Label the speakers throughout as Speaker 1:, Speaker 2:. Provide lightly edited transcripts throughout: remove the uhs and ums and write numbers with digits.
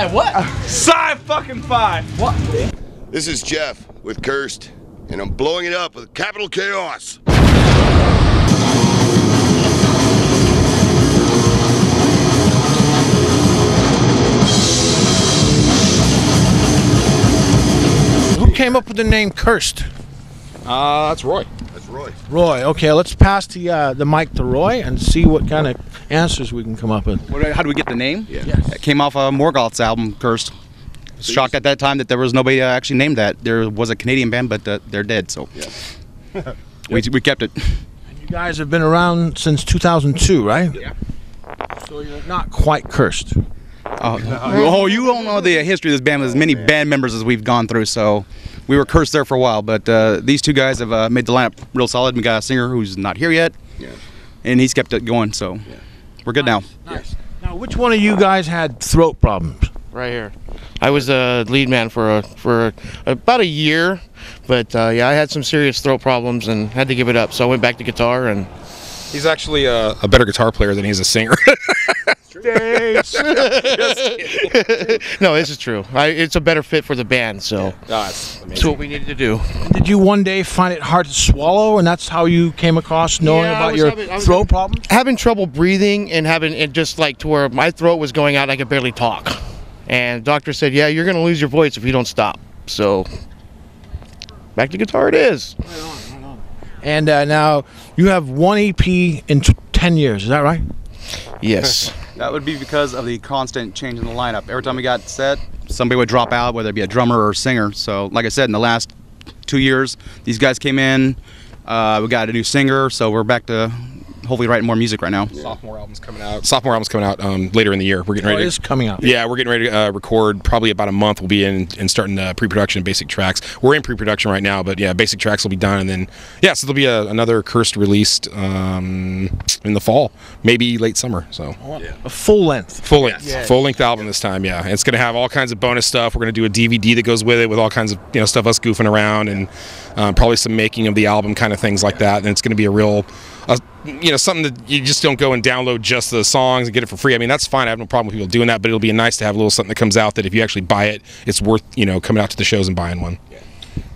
Speaker 1: What?
Speaker 2: Sci-fucking-fi.
Speaker 1: What?
Speaker 3: This is Jeff with Cursed, and I'm blowing it up with capital chaos.
Speaker 1: Who came up with the name Cursed?
Speaker 2: That's Roy.
Speaker 3: That's Roy.
Speaker 1: Roy. Okay, let's pass the mic to Roy and see what kind of answers we can come up with.
Speaker 4: How do we get the name?
Speaker 3: Yeah.
Speaker 1: Yes.
Speaker 4: It came off of Morgoth's album, Cursed. Shocked at that time that there was nobody actually named that. There was a Canadian band, but they're dead, so
Speaker 3: Yeah.
Speaker 4: we kept it.
Speaker 1: And you guys have been around since 2002, right?
Speaker 4: Yeah.
Speaker 1: So you're not quite cursed.
Speaker 4: Oh, you don't know the history of this band with as many band members as we've gone through, so we were cursed there for a while. But these two guys have made the lineup real solid. We got a singer who's not here yet, and he's kept it going, so we're good now.
Speaker 1: Nice. Now, which one of you guys had throat problems?
Speaker 5: Right here. I was a lead man for about a year, but yeah, I had some serious throat problems and had to give it up. So I went back to guitar, and
Speaker 2: He's actually a better guitar player than he's a singer.
Speaker 5: no, this is true. It's a better fit for the band, so that's what we needed to do.
Speaker 1: Did you one day find it hard to swallow, and that's how you came across knowing about your throat problems?
Speaker 5: Having trouble breathing and having it just like to where my throat was going out, I could barely talk. And the doctor said, "Yeah, you're going to lose your voice if you don't stop." So back to guitar it is.
Speaker 1: Right on. And now you have one EP in 10 years. Is that right?
Speaker 5: Yes.
Speaker 4: That would be because of the constant change in the lineup. Every time we got set, somebody would drop out, whether it be a drummer or a singer. So, like I said, in the last 2 years, these guys came in. We got a new singer, so we're back to hopefully writing more music right now.
Speaker 2: Sophomore album's coming out later in the year. We're getting ready.
Speaker 1: It is coming out.
Speaker 2: Yeah, we're getting ready to record probably about a month. We'll be in and starting pre-production and basic tracks. We're in pre-production right now, but yeah, basic tracks will be done, and then so there'll be another Cursed released in the fall, maybe late summer. So
Speaker 1: A full length.
Speaker 2: full length album this time. Yeah, it's gonna have all kinds of bonus stuff. We're gonna do a DVD that goes with it with all kinds of stuff, us goofing around, and probably some making of the album kind of things like that. And it's gonna be a real something that you just don't go and download just the songs and get it for free. I mean, that's fine. I have no problem with people doing that, but it'll be nice to have a little something that comes out that if you actually buy it, it's worth, coming out to the shows and buying one.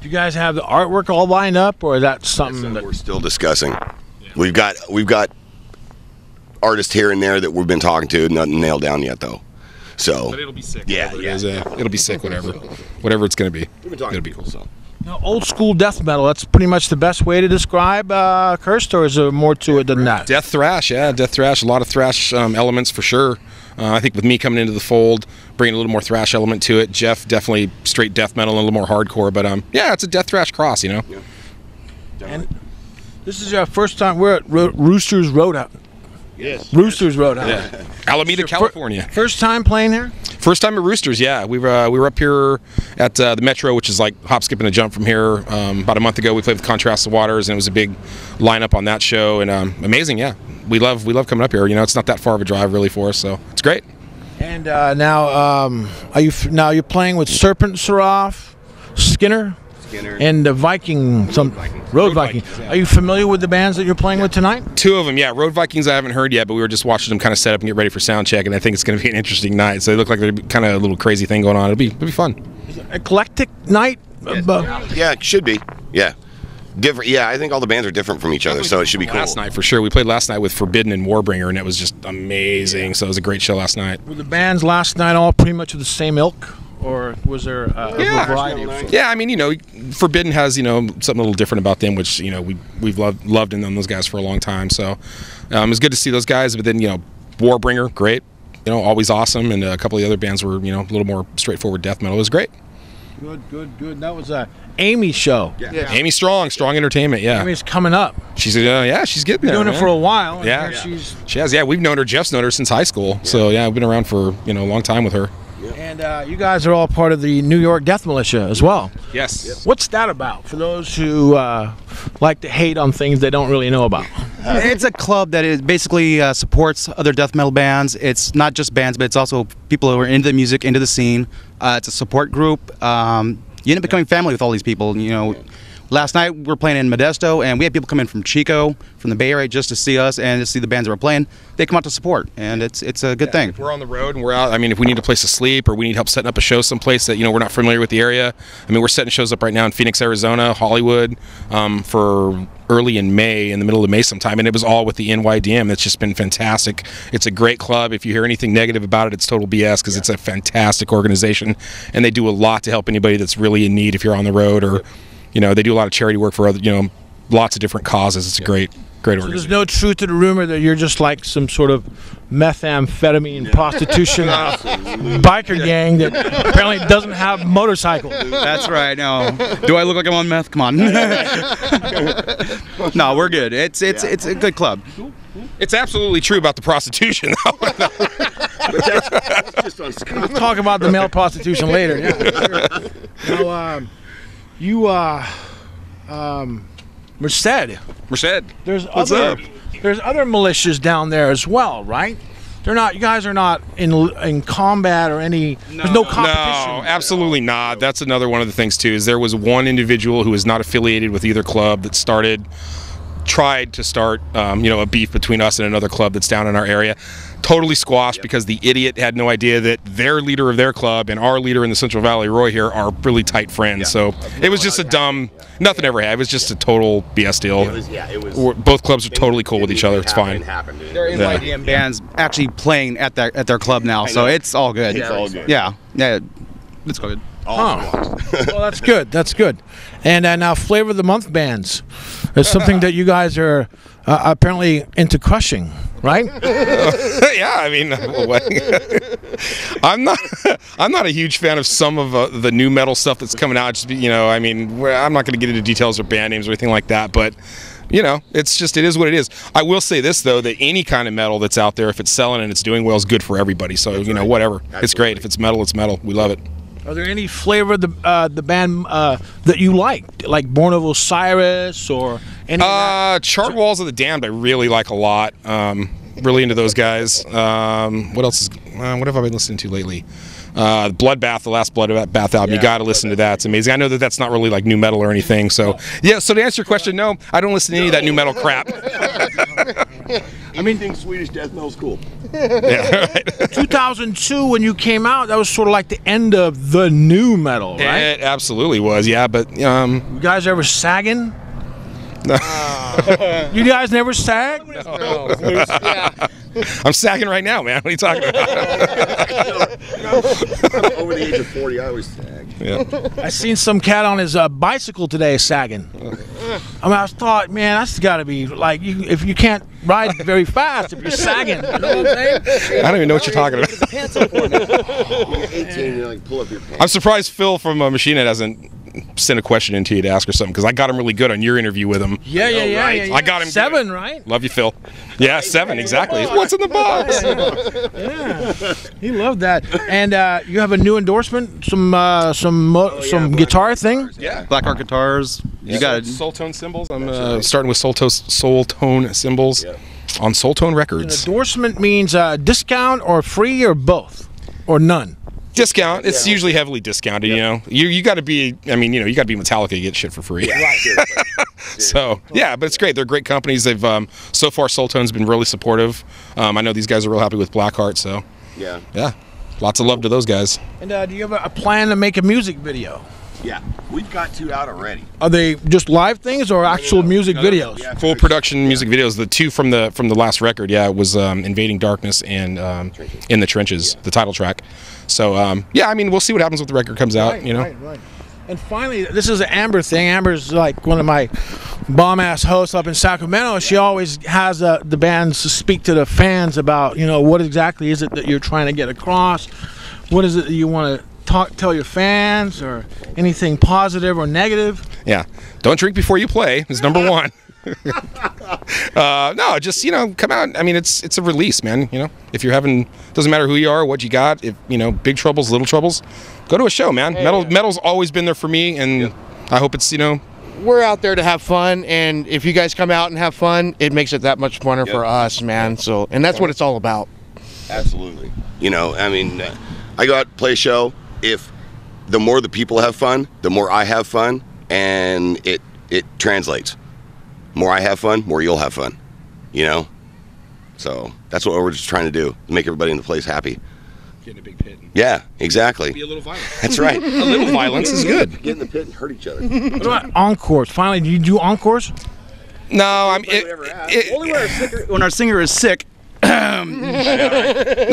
Speaker 1: Do you guys have the artwork all lined up, or is that something that
Speaker 3: We're still discussing. Yeah. We've got artists here and there that we've been talking to, nothing nailed down yet though. So
Speaker 2: But it'll be sick.
Speaker 3: Yeah,
Speaker 2: It'll be sick. Whatever it's gonna be. It'll be cool.
Speaker 3: So.
Speaker 1: Now, old school death metal, that's pretty much the best way to describe Cursed, or is there more to it than that?
Speaker 2: Death thrash, a lot of thrash elements for sure. I think with me coming into the fold, bringing a little more thrash element to it. Jeff definitely straight death metal and a little more hardcore, but it's a death thrash cross,
Speaker 3: Yeah.
Speaker 1: And this is our first time. We're at Roosters Roadhouse.
Speaker 3: Yes.
Speaker 1: Roosters Roadhouse.
Speaker 2: Yeah. Alameda, California.
Speaker 1: First time playing here?
Speaker 2: First time at Roosters, yeah. We were up here at the Metro, which is like hop, skip, and a jump from here. About a month ago, we played with Contrast the Waters, and it was a big lineup on that show, and amazing, yeah. We love coming up here. It's not that far of a drive really for us, so it's great.
Speaker 1: And now, you're playing with Serpent Seraph, Skinner, and the Viking, Road Viking.
Speaker 2: yeah.
Speaker 1: Are you familiar with the bands that you're playing with tonight?
Speaker 2: Two of them, yeah. Road Vikings I haven't heard yet, but we were just watching them kind of set up and get ready for sound check, and I think it's going to be an interesting night. So they look like they're kind of a little crazy thing going on. It'll be fun.
Speaker 1: Eclectic night?
Speaker 3: Yeah, it should be. Yeah. Different. Yeah, I think all the bands are different from each other, so it should be cool.
Speaker 2: Last night for sure. We played last night with Forbidden and Warbringer, and it was just amazing. So it was a great show last night.
Speaker 1: Were the bands last night all pretty much of the same ilk? Or was there a variety of?
Speaker 2: Yeah, I mean, Forbidden has, something a little different about them, which, we've loved in them, those guys for a long time. So it's good to see those guys. But then, Warbringer, great. Always awesome. And a couple of the other bands were, a little more straightforward death metal. It was great.
Speaker 1: Good. That was Amy's show.
Speaker 2: Yeah. Amy Strong Entertainment, yeah.
Speaker 1: Amy's coming up.
Speaker 2: She's she's getting there.
Speaker 1: Doing it for a while.
Speaker 2: Yeah.
Speaker 1: She
Speaker 2: has, we've known her. Jeff's known her since high school. So, we've been around for, a long time with her.
Speaker 1: And you guys are all part of the New York Death Militia as well.
Speaker 2: Yes.
Speaker 1: What's that about for those who like to hate on things they don't really know about?
Speaker 4: It's a club that is basically supports other death metal bands. It's not just bands, but it's also people who are into the music, into the scene. It's a support group. You end up becoming family with all these people. A last night we're playing in Modesto, and we had people come in from Chico, from the Bay Area, just to see us and to see the bands that we're playing. They come out to support, and it's a good thing.
Speaker 2: If we're on the road and we're out, I mean, if we need a place to sleep or we need help setting up a show someplace that, we're not familiar with the area. I mean, we're setting shows up right now in Phoenix, Arizona, Hollywood, for early in May, in the middle of May sometime, and it was all with the NYDM. It's just been fantastic. It's a great club. If you hear anything negative about it, it's total BS, because it's a fantastic organization, and they do a lot to help anybody that's really in need if you're on the road, or they do a lot of charity work for other, lots of different causes. It's a great organization.
Speaker 1: So there's no truth to the rumor that you're just like some sort of methamphetamine prostitution biker gang that apparently doesn't have motorcycles.
Speaker 4: That's right. No, do I look like I'm on meth? Come on. No, we're good. It's a good club.
Speaker 2: It's absolutely true about the prostitution, though.
Speaker 3: That's just on
Speaker 1: We'll talk about the male prostitution later. Yeah. Now, Merced. There's other militias down there as well, right? They're not. You guys are not in combat or any. There's no competition.
Speaker 2: No, absolutely not. That's another one of the things too. Is there was one individual who was not affiliated with either club that tried to start, a beef between us and another club that's down in our area. Totally squashed because the idiot had no idea that their leader of their club and our leader in the Central Valley, Roy here, are really tight friends. So it was just a dumb. Nothing ever happened. It was just a total BS deal. It was. Both clubs are totally cool with each other. It's fine.
Speaker 4: There is IDM bands actually playing at their club now, so it's all good.
Speaker 3: It's all good.
Speaker 4: Yeah, it's good.
Speaker 1: Well, that's good. That's good. And now, flavor of the month bands is something that you guys are apparently into crushing, right?
Speaker 2: Yeah, I mean, I'm not a huge fan of some of the new metal stuff that's coming out. Just I mean, I'm not going to get into details or band names or anything like that, but. It's just, it is what it is. I will say this, though, that any kind of metal that's out there, if it's selling and it's doing well, is good for everybody. So, whatever. Absolutely. It's great. If it's metal, it's metal. We love it.
Speaker 1: Are there any flavor of the band that you like Born of Osiris or any
Speaker 2: Charred Walls of the Damned I really like a lot. Really into those guys. What else what have I been listening to lately? Bloodbath, the last Bloodbath album, you got to listen to that. It's amazing. I know that that's not really like new metal or anything. So, so to answer your question, no, I don't listen to any of that new metal crap.
Speaker 3: I mean, Swedish death metal's cool.
Speaker 2: Yeah, right.
Speaker 1: 2002, when you came out, that was sort of like the end of the new metal, right?
Speaker 2: It absolutely was, yeah. But
Speaker 1: you guys ever sagging? You guys never sag?
Speaker 2: No. I'm sagging right now, man. What are you talking about?
Speaker 3: I'm over the age of 40. I always sag.
Speaker 2: Yeah.
Speaker 1: I seen some cat on his bicycle today sagging. I thought, man, that's got to be like if you can't ride very fast if you're sagging. You know what I'm saying?
Speaker 2: I don't even know what you're talking about.
Speaker 3: You're 18, you're like, pull up your pants.
Speaker 2: I'm surprised Phil from Machine Head hasn't sent a question into you to ask her something, because I got him really good on your interview with him.
Speaker 1: Yeah.
Speaker 2: I got him
Speaker 1: 7,
Speaker 2: good.
Speaker 1: right?
Speaker 2: Love you, Phil. Yeah, 7 exactly. What's in the box?
Speaker 1: Yeah, he loved that. And you have a new endorsement, some guitar thing.
Speaker 2: Yeah,
Speaker 4: Blackheart guitars. You got it.
Speaker 2: Soul Tone cymbals. I'm starting with Soul Tone cymbals on Soul Tone Records.
Speaker 1: An endorsement means discount or free or both or none.
Speaker 2: Discount. It's usually heavily discounted. You got to be. I mean, you got to be Metallica to get shit for free.
Speaker 3: Yeah, seriously.
Speaker 2: So yeah, but it's great. They're great companies. They've so far Soul Tone's been really supportive. I know these guys are real happy with Blackheart. So yeah, lots of love to those guys.
Speaker 1: And do you have a plan to make a music video?
Speaker 3: Yeah, we've got 2 out already.
Speaker 1: Are they just live things or actual music videos?
Speaker 2: Full production music videos. The 2 from the last record, it was Invading Darkness and In the Trenches, the title track. So I mean, we'll see what happens when the record comes out.
Speaker 1: Right. And finally, this is an Amber thing. Amber's like one of my bomb-ass hosts up in Sacramento. She always has the bands speak to the fans about, what exactly is it that you're trying to get across? What is it that you want to tell your fans, or anything positive or negative?
Speaker 2: Yeah, don't drink before you play is number 1. No, just come out. I mean, it's a release, man. If you're having, doesn't matter who you are, what you got. If big troubles, little troubles, go to a show, man. Metal's always been there for me, and I hope it's
Speaker 5: We're out there to have fun, and if you guys come out and have fun, it makes it that much funner for us, man. So, and that's what it's all about.
Speaker 3: Absolutely. I mean, I go out, play a show. If the more the people have fun, the more I have fun, and it it translates. More I have fun, more you'll have fun. You know? So that's what we're just trying to do, make everybody in the place happy.
Speaker 2: Get in a big pit.
Speaker 3: Yeah, exactly.
Speaker 2: Be a little violent.
Speaker 3: That's right.
Speaker 2: A little violence is good.
Speaker 3: Get in the pit and hurt each other.
Speaker 1: What about encores? Finally, do you do encores?
Speaker 2: No, I'm.
Speaker 4: Only when our singer is sick.
Speaker 2: No,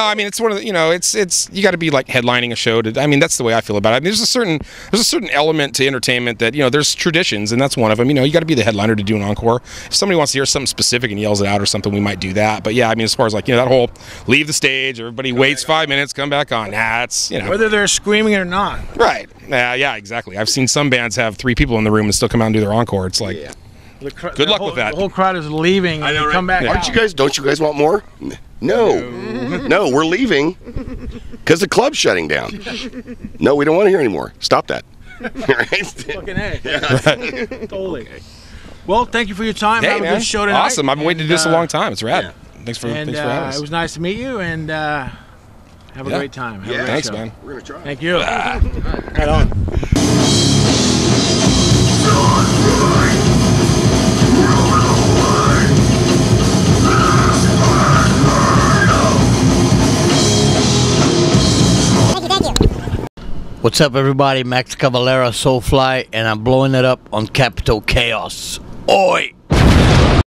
Speaker 2: I mean it's one of the, it's you got to be like headlining a show to. I mean that's the way I feel about it. I mean, there's a certain element to entertainment that there's traditions, and that's one of them. You got to be the headliner to do an encore. If somebody wants to hear something specific and yells it out or something, we might do that. But yeah, I mean as far as like that whole leave the stage, everybody waits 5 minutes, come back on. Nah, it's
Speaker 1: whether they're screaming or not.
Speaker 2: Right. Yeah, exactly. I've seen some bands have 3 people in the room and still come out and do their encore. It's like. Yeah. Good luck with that.
Speaker 1: The whole crowd is leaving. I know, right? Come back.
Speaker 3: Yeah. Don't you guys want more? No, we're leaving because the club's shutting down. No, we don't want to hear anymore. Stop that. Right?
Speaker 1: Fucking A. Yeah. Totally. Okay. Well, thank you for your time.
Speaker 2: Hey,
Speaker 1: have
Speaker 2: man.
Speaker 1: a good show tonight.
Speaker 2: Awesome. I've been waiting to do this a long time. It's rad.
Speaker 3: Yeah.
Speaker 2: Thanks for having us.
Speaker 1: It was nice to meet you, and have a great time. Have a great
Speaker 2: thanks,
Speaker 1: show.
Speaker 2: man.
Speaker 3: We're gonna try.
Speaker 1: Thank you. Right on.
Speaker 6: What's up, everybody? Max Cavalera, Soulfly, and I'm blowing it up on Capital Chaos. Oi!